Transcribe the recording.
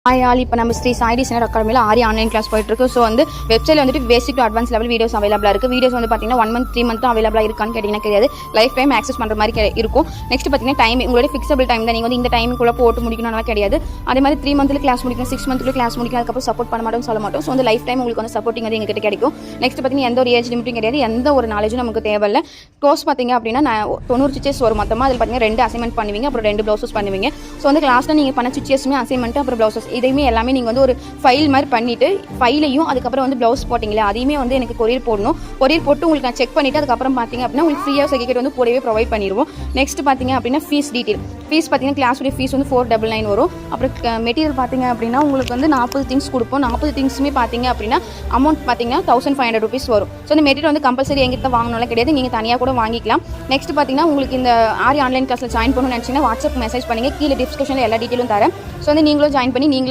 Hi all, இப்போ நம்ம Sri Sai designer அகாடமியில் ஆரி ஆன்லைன் கிளாஸ் போயிட்டுருக்கு. ஸோ வந்து வெப்சைட்டில் வந்துட்டு basic to advance level videos அவைலபிளாக இருக்குது. வீடியோஸ் வந்து பார்த்தீங்கன்னா 1 month 3 month அவைலபிளாக இருக்கான்னு கேட்டிங்கன்னா கிடையாது. லைஃப் டைம் ஆக்சஸ் பண்ணுற மாதிரி இருக்கும். நெக்ஸ்ட் பார்த்தீங்கன்னா டைம் உங்களுடைய ஃபிக்ஸபிள் டைம் தான். நீங்கள் வந்து இந்த டைமுக்குள்ளே போட்டு முடிக்கணும்னா கிடையாது. அதே மாதிரி 3 monthly கிளாஸ் முடிக்கணும், 6 monthly கிளாஸ் முடிக்கணும். அதுக்கப்புறம் சப்போர்ட் பண்ண மாட்டோம் சொல்ல மாட்டோம். ஸோ வந்து லைஃப் டைம் உங்களுக்கு வந்து சப்போர்ட்டிங் வந்து எங்ககிட்ட கிடைக்கும். நெக்ஸ்ட் பார்த்தீங்கன்னா எந்த ஒரு ஏஜ் லிமிட்டும் கிடையாது, எந்த ஒரு நாலேஜும் நமக்கு தேவையில்லை. கோர்ஸ் பார்த்தீங்க அப்படின்னா 90 ஸ்டிச்சஸ் வரும் மொத்தமாக. அதில் பார்த்தீங்கன்னா 2 அசைன்மெண்ட் பண்ணுவீங்க, அப்புறம் 2 ப்ளவுசஸ் பண்ணுவீங்க. ஸோ வந்து கிளாஸில் நீங்கள் பண்ண ஸ்டிச்சஸுமே அசைன்மெண்ட் அப்புறம் ப்ளவுசஸ் இதையுமே எல்லாமே நீங்கள் வந்து ஒரு ஃபைல் மாதிரி பண்ணிவிட்டு ஃபைலையும் அதுக்கப்புறம் வந்து ப்ளவுஸ் போட்டிங்களே அதையுமே வந்து எனக்கு கொரியர் போடணும். கொரியர் போட்டு உங்களுக்கு நான் செக் பண்ணிவிட்டு அதுக்கப்புறம் பார்த்தீங்க அப்படின்னா உங்களுக்கு ஃப்ரீயாக சர்டிஃபிகேட் வந்து கூடவே ப்ரொவைட் பண்ணிடுவோம். நெக்ஸ்ட் பார்த்தீங்க அப்படின்னா ஃபீஸ் டீட்டெயில். ஃபீஸ் பார்த்தீங்கன்னா கிளாஸுடைய ஃபீஸ் வந்து 499 வரும். அப்புறம் மெட்டீரியல் பார்த்தீங்க அப்படின்னா உங்களுக்கு வந்து 40 திங்ஸ் கொடுப்போம். 40 திங்ஸுமே பார்த்தீங்க அப்படின்னா அமௌண்ட் பார்த்தீங்கன்னா 1500 rupees வரும். ஸோ இந்த மெட்டீரியல் வந்து கம்பல்சரி எங்கிட்ட வாங்கணும்லாம் கிடையாது, நீங்கள் தனியாக கூட வாங்கிக்கலாம். நெக்ஸ்ட் பார்த்தீங்கன்னா உங்களுக்கு இந்த ஆரி ஆன்லைன் கிளாஸில் ஜாயின் பண்ணணும்னு நினச்சிங்கன்னா வாட்ஸ்அப் மெசேஜ் பண்ணுங்கள். கீழே டிஸ்கிரிப்ஷனில் எல்லா டீட்டெயிலும் தரேன். ஸோ வந்து நீங்களும் ஜாயின் பண்ணி நீங்களும்